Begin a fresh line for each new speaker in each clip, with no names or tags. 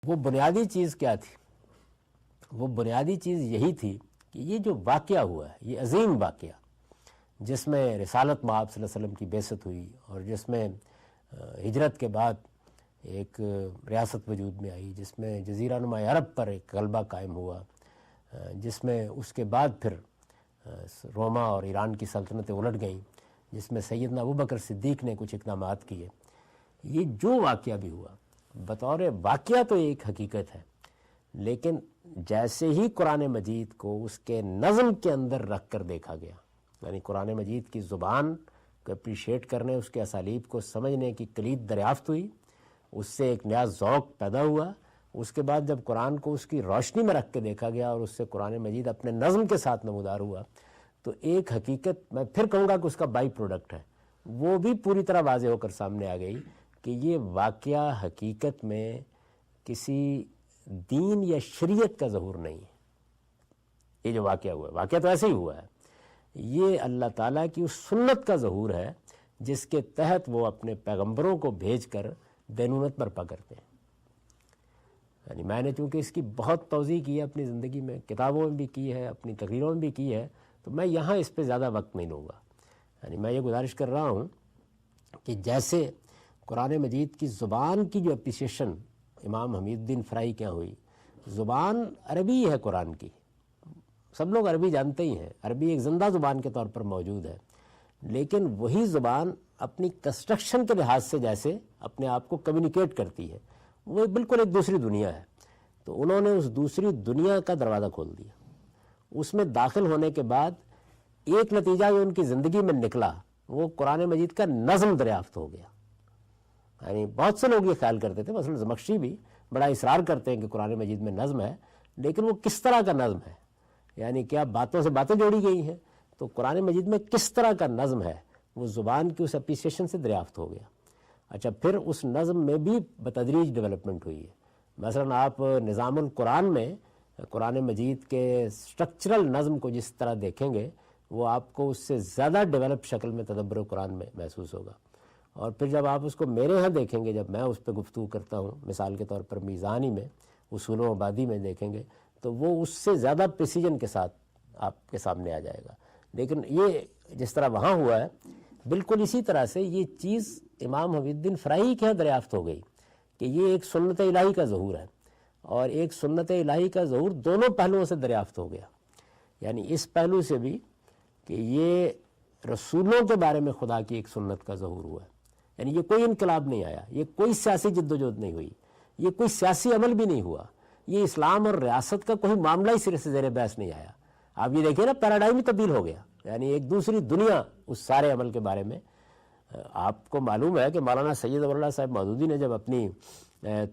وہ بنیادی چیز کیا تھی؟ وہ بنیادی چیز یہی تھی کہ یہ جو واقعہ ہوا ہے، یہ عظیم واقعہ جس میں رسالت مآب صلی اللہ علیہ وسلم کی بعثت ہوئی اور جس میں ہجرت کے بعد ایک ریاست وجود میں آئی، جس میں جزیرہ نما عرب پر ایک غلبہ قائم ہوا، جس میں اس کے بعد پھر روما اور ایران کی سلطنتیں الٹ گئیں، جس میں سیدنا ابوبکر صدیق نے کچھ اقدامات کیے. یہ جو واقعہ بھی ہوا بطور واقعہ تو ایک حقیقت ہے، لیکن جیسے ہی قرآن مجید کو اس کے نظم کے اندر رکھ کر دیکھا گیا، یعنی قرآن مجید کی زبان کو اپریشیٹ کرنے، اس کے اسالیب کو سمجھنے کی کلید دریافت ہوئی، اس سے ایک نیا ذوق پیدا ہوا. اس کے بعد جب قرآن کو اس کی روشنی میں رکھ کے دیکھا گیا اور اس سے قرآن مجید اپنے نظم کے ساتھ نمودار ہوا، تو ایک حقیقت میں پھر کہوں گا کہ اس کا بائی پروڈکٹ ہے، وہ بھی پوری طرح واضح ہو کر سامنے آ گئی کہ یہ واقعہ حقیقت میں کسی دین یا شریعت کا ظہور نہیں ہے. یہ جو واقعہ ہوا ہے، واقعہ تو ایسے ہی ہوا ہے، یہ اللہ تعالیٰ کی اس سنت کا ظہور ہے جس کے تحت وہ اپنے پیغمبروں کو بھیج کر دینونت برپا کرتے ہیں. یعنی میں نے چونکہ اس کی بہت توضیح کی ہے اپنی زندگی میں، کتابوں میں بھی کی ہے، اپنی تقریروں میں بھی کی ہے، تو میں یہاں اس پہ زیادہ وقت نہیں لوں گا. یعنی میں یہ گزارش کر رہا ہوں کہ جیسے قرآن مجید کی زبان کی جو اپریسیشن امام حمید الدین فرائی کیا ہوئی، زبان عربی ہے قرآن کی، سب لوگ عربی جانتے ہی ہیں، عربی ایک زندہ زبان کے طور پر موجود ہے، لیکن وہی زبان اپنی کنسٹرکشن کے لحاظ سے جیسے اپنے آپ کو کمیونیکیٹ کرتی ہے، وہ بالکل ایک دوسری دنیا ہے. تو انہوں نے اس دوسری دنیا کا دروازہ کھول دیا. اس میں داخل ہونے کے بعد ایک نتیجہ جو ان کی زندگی میں نکلا وہ قرآن مجید کا نظم دریافت ہو گیا. یعنی بہت سے لوگ یہ خیال کرتے تھے، مثلا زمخشری بھی بڑا اصرار کرتے ہیں کہ قرآن مجید میں نظم ہے، لیکن وہ کس طرح کا نظم ہے؟ یعنی کیا باتوں سے باتیں جوڑی گئی ہیں؟ تو قرآن مجید میں کس طرح کا نظم ہے وہ زبان کی اس اپریسیشن سے دریافت ہو گیا. اچھا، پھر اس نظم میں بھی بتدریج ڈیولپمنٹ ہوئی ہے. مثلا آپ نظام القرآن میں قرآن مجید کے سٹرکچرل نظم کو جس طرح دیکھیں گے وہ آپ کو اس سے زیادہ ڈیولپ شکل میں تدبر قرآن میں محسوس ہوگا. اور پھر جب آپ اس کو میرے ہاں دیکھیں گے، جب میں اس پہ گفتگو کرتا ہوں، مثال کے طور پر میزانی میں، اصول و مبادی میں دیکھیں گے تو وہ اس سے زیادہ پریسیجن کے ساتھ آپ کے سامنے آ جائے گا. لیکن یہ جس طرح وہاں ہوا ہے، بالکل اسی طرح سے یہ چیز امام حمید الدین فرائی کے یہاں دریافت ہو گئی کہ یہ ایک سنت الہی کا ظہور ہے، اور ایک سنت الہی کا ظہور دونوں پہلوؤں سے دریافت ہو گیا. یعنی اس پہلو سے بھی کہ یہ رسولوں کے بارے میں خدا کی ایک سنت کا ظہور ہوا ہے. یعنی یہ کوئی انقلاب نہیں آیا، یہ کوئی سیاسی جد و جہد نہیں ہوئی، یہ کوئی سیاسی عمل بھی نہیں ہوا، یہ اسلام اور ریاست کا کوئی معاملہ ہی سرے سے زیر بحث نہیں آیا. آپ یہ دیکھیں نا، پیراڈائم ہی تبدیل ہو گیا، یعنی ایک دوسری دنیا اس سارے عمل کے بارے میں. آپ کو معلوم ہے کہ مولانا سید ابواللہ صاحب مودودی نے جب اپنی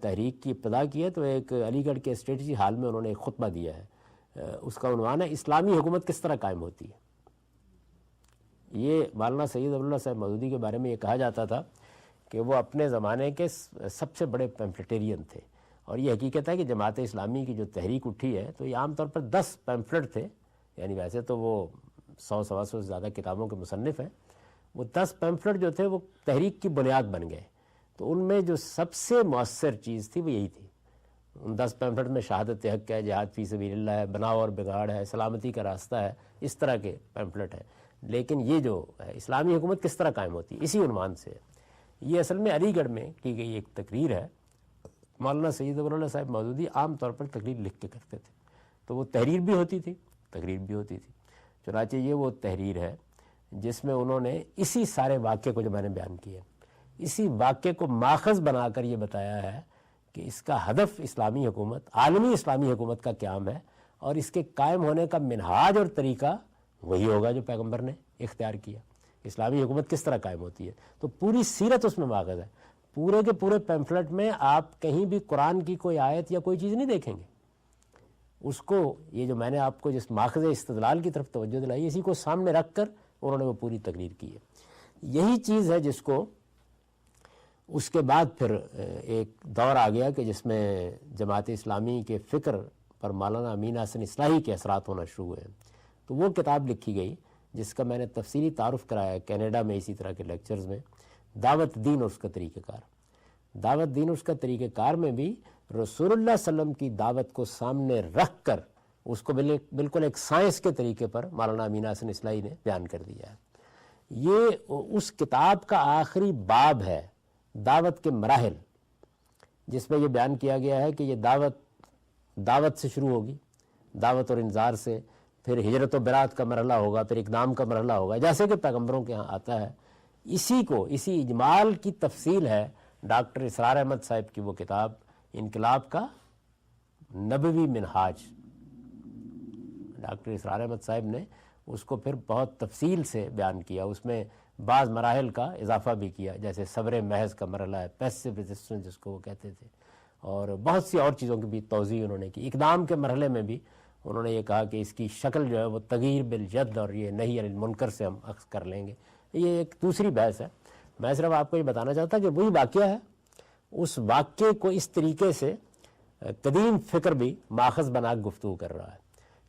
تحریک کی ابتدا کی ہے تو ایک علی گڑھ کے اسٹریٹجی ہال میں انہوں نے ایک خطبہ دیا ہے، اس کا عنوان ہے اسلامی حکومت کس طرح قائم ہوتی ہے. یہ مولانا سید ابواللہ صاحب مودودی کے بارے میں یہ کہا جاتا تھا کہ وہ اپنے زمانے کے سب سے بڑے پیمفلٹیرین تھے، اور یہ حقیقت ہے کہ جماعت اسلامی کی جو تحریک اٹھی ہے تو یہ عام طور پر 10 پیمفلٹ تھے. یعنی ویسے تو وہ 100 سے زیادہ کتابوں کے مصنف ہیں، وہ 10 پیمفلٹ جو تھے وہ تحریک کی بنیاد بن گئے. تو ان میں جو سب سے مؤثر چیز تھی وہ یہی تھی. ان 10 پیمفلٹ میں شہادت حق ہے، جہاد فی سبیل اللہ ہے، بناؤ اور بگاڑ ہے، سلامتی کا راستہ ہے، اس طرح کے پیمفلٹ ہیں. لیکن یہ جو ہے اسلامی حکومت کس طرح قائم ہوتی ہے، اسی عنوان سے یہ اصل میں علی گڑھ میں کی گئی ایک تقریر ہے. مولانا سید ابواللہ صاحب مودودی عام طور پر تقریر لکھ کے کرتے تھے، تو وہ تحریر بھی ہوتی تھی، تقریر بھی ہوتی تھی. چنانچہ یہ وہ تحریر ہے جس میں انہوں نے اسی سارے واقعے کو جو میں نے بیان کیا، اسی واقعے کو ماخذ بنا کر یہ بتایا ہے کہ اس کا ہدف اسلامی حکومت، عالمی اسلامی حکومت کا قیام ہے، اور اس کے قائم ہونے کا منہاج اور طریقہ وہی ہوگا جو پیغمبر نے اختیار کیا. اسلامی حکومت کس طرح قائم ہوتی ہے، تو پوری سیرت اس میں ماخذ ہے. پورے کے پورے پیمفلٹ میں آپ کہیں بھی قرآن کی کوئی آیت یا کوئی چیز نہیں دیکھیں گے. اس کو یہ جو میں نے آپ کو جس ماخذ استدلال کی طرف توجہ دلائی، اسی کو سامنے رکھ کر انہوں نے وہ پوری تقریر کی ہے. یہی چیز ہے جس کو اس کے بعد پھر ایک دور آ گیا کہ جس میں جماعت اسلامی کے فکر پر مولانا امین حسن اصلاحی کے اثرات ہونا شروع ہوئے. تو وہ کتاب لکھی گئی جس کا میں نے تفصیلی تعارف کرایا کینیڈا میں اسی طرح کے لیکچرز میں، دعوت دین اور اس کا طریقہ کار. دعوت دین اور اس کا طریقہ کار میں بھی رسول اللہ صلی اللہ علیہ وسلم کی دعوت کو سامنے رکھ کر اس کو بالکل ایک سائنس کے طریقے پر مولانا امین احسن اصلاحی نے بیان کر دیا ہے۔ یہ اس کتاب کا آخری باب ہے، دعوت کے مراحل، جس میں یہ بیان کیا گیا ہے کہ یہ دعوت سے شروع ہوگی، دعوت اور انذار سے، پھر ہجرت و برات کا مرحلہ ہوگا، پھر اقدام کا مرحلہ ہوگا، جیسے کہ پیغمبروں کے ہاں آتا ہے۔ اسی اجمال کی تفصیل ہے ڈاکٹر اسرار احمد صاحب کی وہ کتاب انقلاب کا نبوی منہاج۔ ڈاکٹر اسرار احمد صاحب نے اس کو پھر بہت تفصیل سے بیان کیا، اس میں بعض مراحل کا اضافہ بھی کیا، جیسے صبر محض کا مرحلہ ہے، پیسو ریزسٹنس جس کو وہ کہتے تھے، اور بہت سی اور چیزوں کی بھی توضیح انہوں نے کی۔ اقدام کے مرحلے میں بھی انہوں نے یہ کہا کہ اس کی شکل جو ہے وہ تغییر بالجد اور یہ نہی عن المنکر سے ہم اخذ کر لیں گے۔ یہ ایک دوسری بحث ہے، میں صرف آپ کو یہ بتانا چاہتا کہ وہی واقعہ ہے، اس واقعے کو اس طریقے سے قدیم فکر بھی ماخذ بنا گفتگو کر رہا ہے۔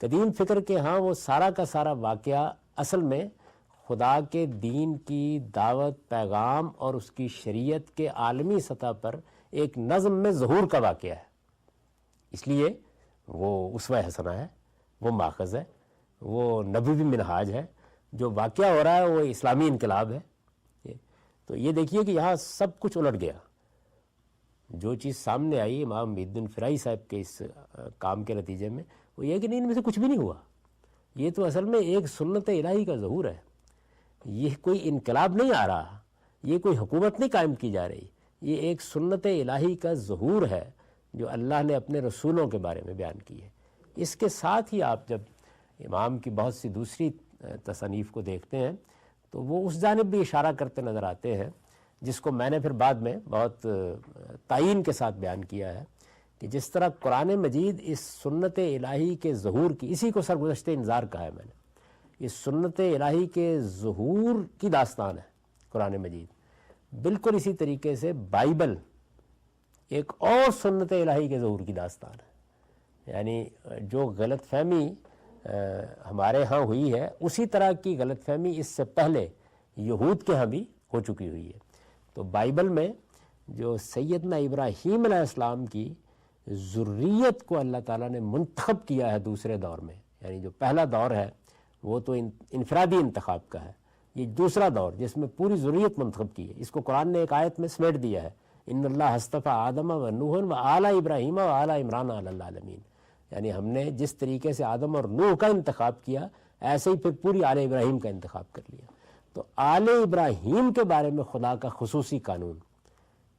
قدیم فکر کے ہاں وہ سارا کا سارا واقعہ اصل میں خدا کے دین کی دعوت، پیغام اور اس کی شریعت کے عالمی سطح پر ایک نظم میں ظہور کا واقعہ ہے، اس لیے وہ اسوہ حسنہ ہے، وہ ماخذ ہے، وہ نبوی منہاج ہے۔ جو واقعہ ہو رہا ہے وہ اسلامی انقلاب ہے۔ تو یہ دیکھیے کہ یہاں سب کچھ الٹ گیا۔ جو چیز سامنے آئی امام محی الدین فرائی صاحب کے اس کام کے نتیجے میں، وہ یہ کہ ان میں سے کچھ بھی نہیں ہوا۔ یہ تو اصل میں ایک سنت الہی کا ظہور ہے، یہ کوئی انقلاب نہیں آ رہا، یہ کوئی حکومت نہیں قائم کی جا رہی، یہ ایک سنت الہی کا ظہور ہے جو اللہ نے اپنے رسولوں کے بارے میں بیان کی ہے۔ اس کے ساتھ ہی آپ جب امام کی بہت سی دوسری تصانیف کو دیکھتے ہیں تو وہ اس جانب بھی اشارہ کرتے نظر آتے ہیں، جس کو میں نے پھر بعد میں بہت تعین کے ساتھ بیان کیا ہے کہ جس طرح قرآن مجید اس سنت الہی کے ظہور کی، اسی کو سرگزشت انذار کہا ہے میں نے، اس سنت الہی کے ظہور کی داستان ہے قرآن مجید۔ بالکل اسی طریقے سے بائبل ایک اور سنت الہی کے ظہور کی داستان ہے، یعنی جو غلط فہمی ہمارے ہاں ہوئی ہے اسی طرح کی غلط فہمی اس سے پہلے یہود کے ہاں بھی ہو چکی ہوئی ہے۔ تو بائبل میں جو سیدنا ابراہیم علیہ السلام کی ذریت کو اللہ تعالیٰ نے منتخب کیا ہے دوسرے دور میں، یعنی جو پہلا دور ہے وہ تو انفرادی انتخاب کا ہے، یہ دوسرا دور جس میں پوری ذریت منتخب کی ہے، اس کو قرآن نے ایک آیت میں سمیٹ دیا ہے، ان اللہ اصطفیٰ آدم و نوح و آل ابراہیم و آل عمران علی العالمین، یعنی ہم نے جس طریقے سے آدم اور نوح کا انتخاب کیا ایسے ہی پھر پوری آل ابراہیم کا انتخاب کر لیا۔ تو آل ابراہیم کے بارے میں خدا کا خصوصی قانون،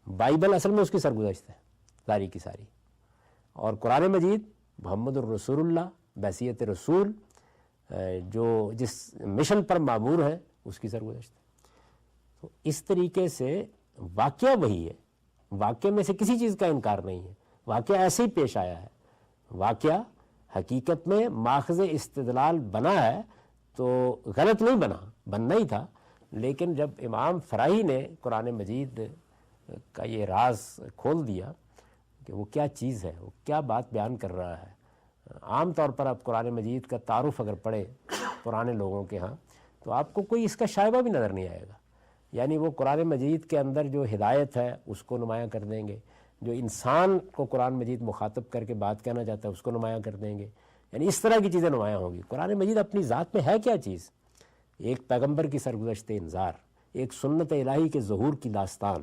بائبل اصل میں اس کی سرگزشت ہے ساری کی ساری، اور قرآن مجید محمد الرسول اللہ بحیثیت رسول جو جس مشن پر معمور ہے اس کی سرگزشت ہے۔ تو اس طریقے سے واقعہ وہی ہے، واقعے میں سے کسی چیز کا انکار نہیں ہے، واقعہ ایسے ہی پیش آیا ہے، واقعہ حقیقت میں ماخذ استدلال بنا ہے تو غلط نہیں بننا ہی تھا، لیکن جب امام فرائی نے قرآن مجید کا یہ راز کھول دیا کہ وہ کیا چیز ہے، وہ کیا بات بیان کر رہا ہے۔ عام طور پر آپ قرآن مجید کا تعارف اگر پڑھے پرانے لوگوں کے ہاں تو آپ کو کوئی اس کا شائبہ بھی نظر نہیں آئے گا، یعنی وہ قرآن مجید کے اندر جو ہدایت ہے اس کو نمایاں کر دیں گے، جو انسان کو قرآن مجید مخاطب کر کے بات کہنا چاہتا ہے اس کو نمایاں کر دیں گے، یعنی اس طرح کی چیزیں نمایاں ہوں گی۔ قرآن مجید اپنی ذات میں ہے کیا چیز؟ ایک پیغمبر کی سرگزشت انذار، ایک سنت الہی کے ظہور کی داستان،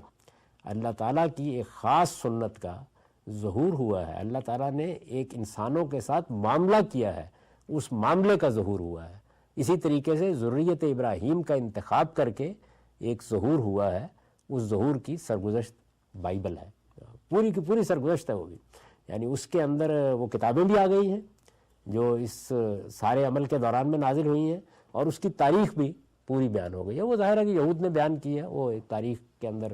اللہ تعالیٰ کی ایک خاص سنت کا ظہور ہوا ہے، اللہ تعالیٰ نے ایک انسانوں کے ساتھ معاملہ کیا ہے، اس معاملے کا ظہور ہوا ہے۔ اسی طریقے سے ذریت ابراہیم کا انتخاب کر کے ایک ظہور ہوا ہے، اس ظہور کی سرگزشت بائبل ہے، پوری کی پوری سرگزشت ہے وہ بھی، یعنی اس کے اندر وہ کتابیں بھی آ گئی ہیں جو اس سارے عمل کے دوران میں نازل ہوئی ہیں، اور اس کی تاریخ بھی پوری بیان ہو گئی ہے۔ وہ ظاہر ہے کہ یہود نے بیان کی ہے، وہ تاریخ کے اندر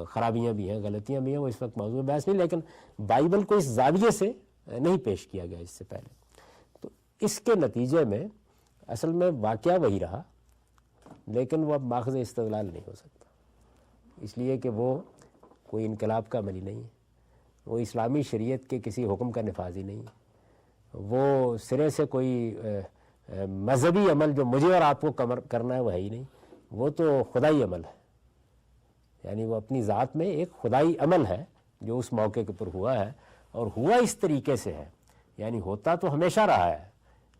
خرابیاں بھی ہیں، غلطیاں بھی ہیں، وہ اس وقت موضوع بحث نہیں، لیکن بائبل کو اس زاویے سے نہیں پیش کیا گیا اس سے پہلے۔ تو اس کے نتیجے میں اصل میں واقعہ وہی رہا، لیکن وہ اب ماخذ استدلال نہیں ہو سکتا، اس لیے کہ وہ کوئی انقلاب کا عمل ہی نہیں ہے، وہ اسلامی شریعت کے کسی حکم کا نفاذ ہی نہیں ہے، وہ سرے سے کوئی مذہبی عمل جو مجھے اور آپ کو کرنا ہے وہ ہے ہی نہیں، وہ تو خدائی عمل ہے، یعنی وہ اپنی ذات میں ایک خدائی عمل ہے جو اس موقع کے پر ہوا ہے، اور ہوا اس طریقے سے ہے، یعنی ہوتا تو ہمیشہ رہا ہے،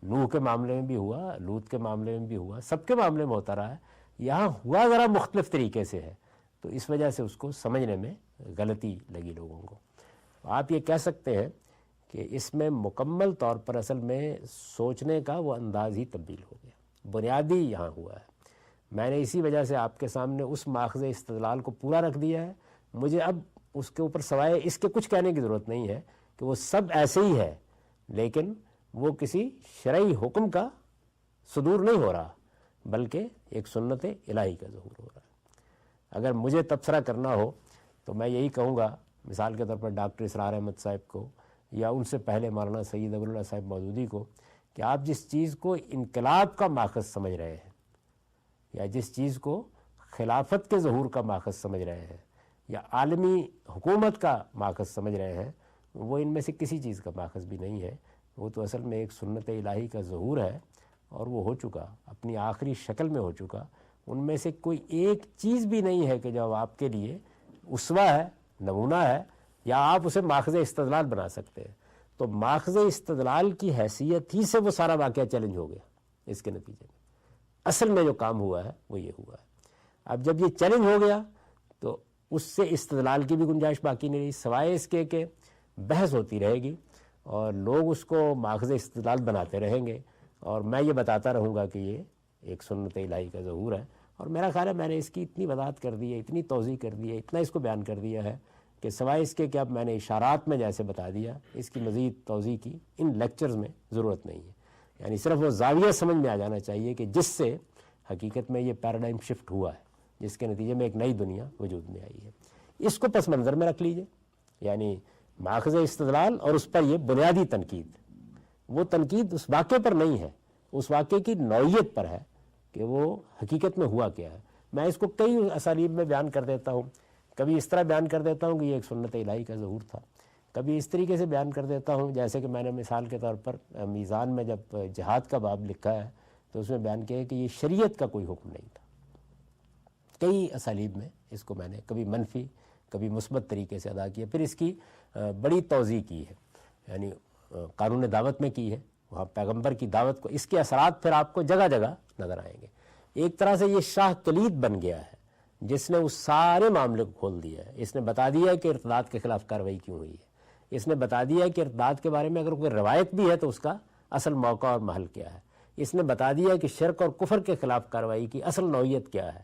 نوح کے معاملے میں بھی ہوا، لوط کے معاملے میں بھی ہوا، سب کے معاملے میں ہوتا رہا ہے، یہاں ہوا ذرا مختلف طریقے سے ہے، تو اس وجہ سے اس کو سمجھنے میں غلطی لگی لوگوں کو۔ آپ یہ کہہ سکتے ہیں کہ اس میں مکمل طور پر اصل میں سوچنے کا وہ انداز ہی تبدیل ہو گیا، بنیادی یہاں ہوا ہے۔ میں نے اسی وجہ سے آپ کے سامنے اس ماخذ استدلال کو پورا رکھ دیا ہے، مجھے اب اس کے اوپر سوائے اس کے کچھ کہنے کی ضرورت نہیں ہے کہ وہ سب ایسے ہی ہے، لیکن وہ کسی شرعی حکم کا صدور نہیں ہو رہا، بلکہ ایک سنت الہی کا ظہور ہو رہا ہے۔ اگر مجھے تبصرہ کرنا ہو تو میں یہی کہوں گا، مثال کے طور پر ڈاکٹر اسرار احمد صاحب کو، یا ان سے پہلے مولانا سید ابو اللہ صاحب مودودی کو، کہ آپ جس چیز کو انقلاب کا ماخذ سمجھ رہے ہیں، یا جس چیز کو خلافت کے ظہور کا ماخذ سمجھ رہے ہیں، یا عالمی حکومت کا ماخذ سمجھ رہے ہیں، وہ ان میں سے کسی چیز کا ماخذ بھی نہیں ہے، وہ تو اصل میں ایک سنت الہی کا ظہور ہے، اور وہ ہو چکا، اپنی آخری شکل میں ہو چکا۔ ان میں سے کوئی ایک چیز بھی نہیں ہے کہ جو آپ کے لیے اسوہ ہے، نمونہ ہے، یا آپ اسے ماخذ استدلال بنا سکتے ہیں۔ تو ماخذ استدلال کی حیثیت ہی سے وہ سارا واقعہ چیلنج ہو گیا۔ اس کے نتیجے میں اصل میں جو کام ہوا ہے وہ یہ ہوا ہے۔ اب جب یہ چیلنج ہو گیا تو اس سے استدلال کی بھی گنجائش باقی نہیں رہی، سوائے اس کے کہ بحث ہوتی رہے گی اور لوگ اس کو ماخذ استدلال بناتے رہیں گے، اور میں یہ بتاتا رہوں گا کہ یہ ایک سنت الہی کا ظہور ہے۔ اور میرا خیال ہے میں نے اس کی اتنی وضاحت کر دی ہے، اتنی توضیح کر دی ہے، اتنا اس کو بیان کر دیا ہے کہ سوائے اس کے کہ اب میں نے اشارات میں جیسے بتا دیا، اس کی مزید توضیح کی ان لیکچرز میں ضرورت نہیں ہے۔ یعنی صرف وہ زاویہ سمجھ میں آ جانا چاہیے کہ جس سے حقیقت میں یہ پیراڈائم شفٹ ہوا ہے، جس کے نتیجے میں ایک نئی دنیا وجود میں آئی ہے۔ اس کو پس منظر میں رکھ لیجئے، یعنی ماخذ استدلال اور اس پر یہ بنیادی تنقید، وہ تنقید اس واقعے پر نہیں ہے، اس واقعے کی نوعیت پر ہے کہ وہ حقیقت میں ہوا کیا ہے۔ میں اس کو کئی اسالیب میں بیان کر دیتا ہوں، کبھی اس طرح بیان کر دیتا ہوں کہ یہ ایک سنت الہی کا ظہور تھا، کبھی اس طریقے سے بیان کر دیتا ہوں جیسے کہ میں نے مثال کے طور پر میزان میں جب جہاد کا باب لکھا ہے تو اس میں بیان کیا ہے کہ یہ شریعت کا کوئی حکم نہیں تھا۔ کئی اسالیب میں اس کو میں نے کبھی منفی کبھی مثبت طریقے سے ادا کیا، پھر اس کی بڑی توضیح کی ہے، یعنی قانون دعوت میں کی ہے، وہاں پیغمبر کی دعوت کو، اس کے اثرات پھر آپ کو جگہ جگہ نظر آئیں گے۔ ایک طرح سے یہ شاہ کلید بن گیا ہے جس نے اس سارے معاملے کو کھول دیا ہے۔ اس نے بتا دیا ہے کہ ارتداد کے خلاف کارروائی کیوں ہوئی ہے، اس نے بتا دیا ہے کہ ارتداد کے بارے میں اگر کوئی روایت بھی ہے تو اس کا اصل موقع اور محل کیا ہے، اس نے بتا دیا کہ شرک اور کفر کے خلاف کارروائی کی اصل نوعیت کیا ہے۔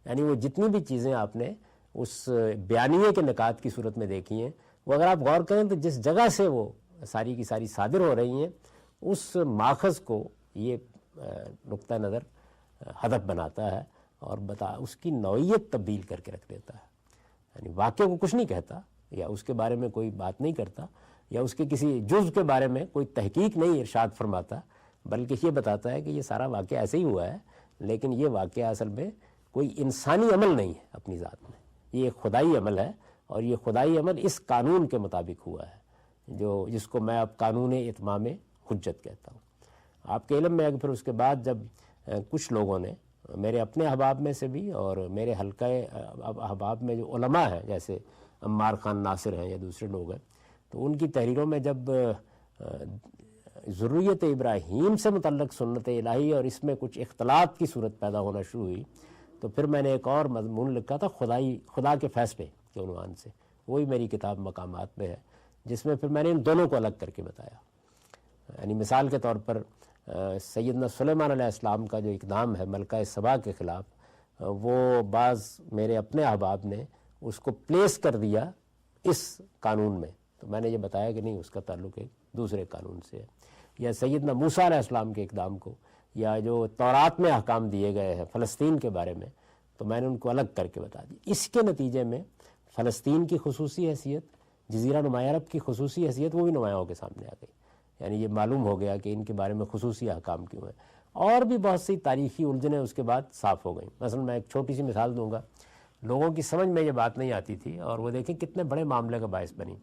یعنی وہ جتنی بھی چیزیں آپ نے اس بیانیے کے نکات کی صورت میں دیکھی ہیں، وہ اگر آپ غور کریں تو جس جگہ سے وہ ساری کی ساری صادر ہو رہی ہیں، اس ماخذ کو یہ نقطہ نظر ہدف بناتا ہے اور اس کی نوعیت تبدیل کر کے رکھ دیتا ہے۔ یعنی واقعے کو کچھ نہیں کہتا، یا اس کے بارے میں کوئی بات نہیں کرتا، یا اس کے کسی جزء کے بارے میں کوئی تحقیق نہیں ارشاد فرماتا، بلکہ یہ بتاتا ہے کہ یہ سارا واقعہ ایسے ہی ہوا ہے، لیکن یہ واقعہ اصل میں کوئی انسانی عمل نہیں ہے اپنی ذات میں، یہ ایک خدائی عمل ہے، اور یہ خدائی عمل اس قانون کے مطابق ہوا ہے جس کو میں اب قانون اتمام حجت کہتا ہوں۔ آپ کے علم میں پھر اس کے بعد جب کچھ لوگوں نے، میرے اپنے احباب میں سے بھی اور میرے حلقہ احباب میں جو علماء ہیں جیسے عمار خان ناصر ہیں یا دوسرے لوگ ہیں، تو ان کی تحریروں میں جب ذریت ابراہیم سے متعلق سنت الہی اور اس میں کچھ اختلاط کی صورت پیدا ہونا شروع ہوئی، تو پھر میں نے ایک اور مضمون لکھا تھا خدا کے فیصلے کے عنوان سے، وہی میری کتاب مقامات میں ہے، جس میں پھر میں نے ان دونوں کو الگ کر کے بتایا۔ یعنی مثال کے طور پر سیدنا سلیمان علیہ السلام کا جو اقدام ہے ملکہ سبا کے خلاف، وہ بعض میرے اپنے احباب نے اس کو پلیس کر دیا اس قانون میں، تو میں نے یہ بتایا کہ نہیں، اس کا تعلق ایک دوسرے قانون سے ہے۔ یا سیدنا موسیٰ علیہ السلام کے اقدام کو، یا جو تورات میں احکام دیے گئے ہیں فلسطین کے بارے میں، تو میں نے ان کو الگ کر کے بتا دی۔ اس کے نتیجے میں فلسطین کی خصوصی حیثیت، جزیرہ نما عرب کی خصوصی حیثیت، وہ بھی نمایاں کے سامنے آ گئی۔ یعنی یہ معلوم ہو گیا کہ ان کے بارے میں خصوصی احکام کیوں ہیں، اور بھی بہت سی تاریخی الجھنیں اس کے بعد صاف ہو گئیں۔ مثلا میں ایک چھوٹی سی مثال دوں گا، لوگوں کی سمجھ میں یہ بات نہیں آتی تھی، اور وہ دیکھیں کتنے بڑے معاملے کا باعث بنی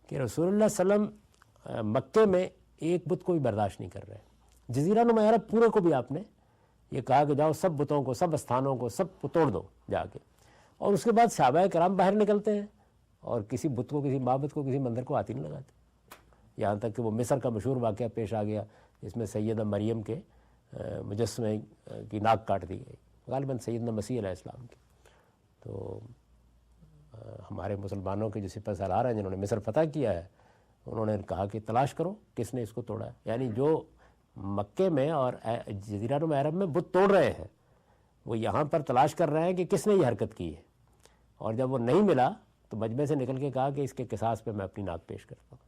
کہ رسول اللہ صلی اللہ علیہ وسلم مکے میں ایک بت کو بھی برداشت نہیں کر رہے، جزیرہ نما عرب پورے کو بھی آپ نے یہ کہا کہ جاؤ سب بتوں کو، سب استھانوں کو، سب کو توڑ دو جا کے، اور اس کے بعد صحابہ کرام باہر نکلتے ہیں اور کسی بت کو، کسی معبد کو، کسی مندر کو ہاتھ ہی نہیں لگاتے. یہاں تک کہ وہ مصر کا مشہور واقعہ پیش آ گیا جس میں سیدہ مریم کے مجسمے کی ناک کاٹ دی گئی، غالباً سیدنا مسیح علیہ السلام کی. تو ہمارے مسلمانوں کے جو سپہ سالار ہیں جنہوں نے مصر فتح کیا ہے، انہوں نے کہا کہ تلاش کرو کس نے اس کو توڑا ہے. یعنی جو مکے میں اور جزیرہ نما عرب میں بت توڑ رہے ہیں، وہ یہاں پر تلاش کر رہے ہیں کہ کس نے یہ حرکت کی ہے. اور جب وہ نہیں ملا تو مجمع سے نکل کے کہا کہ اس کے قصاص پہ میں اپنی ناک پیش کرتا ہوں.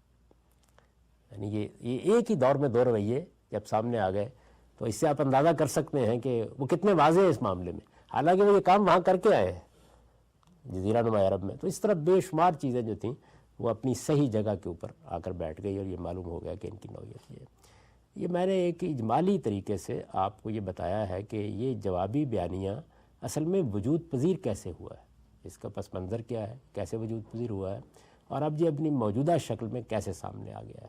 یعنی یہ ایک ہی دور میں دو رویے جب سامنے آ گئے تو اس سے آپ اندازہ کر سکتے ہیں کہ وہ کتنے واضح ہیں اس معاملے میں. حالانکہ وہ یہ کام وہاں کر کے آئے ہیں جزیرہ نما عرب میں. تو اس طرح بے شمار چیزیں جو تھیں وہ اپنی صحیح جگہ کے اوپر آ کر بیٹھ گئی، اور یہ معلوم ہو گیا کہ ان کی نوعیت یہ میں نے ایک اجمالی طریقے سے آپ کو یہ بتایا ہے کہ یہ جوابی بیانیہ اصل میں وجود پذیر کیسے ہوا ہے، اس کا پس منظر کیا ہے، کیسے وجود پذیر ہوا ہے، اور اب یہ اپنی موجودہ شکل میں کیسے سامنے آ گیا ہے.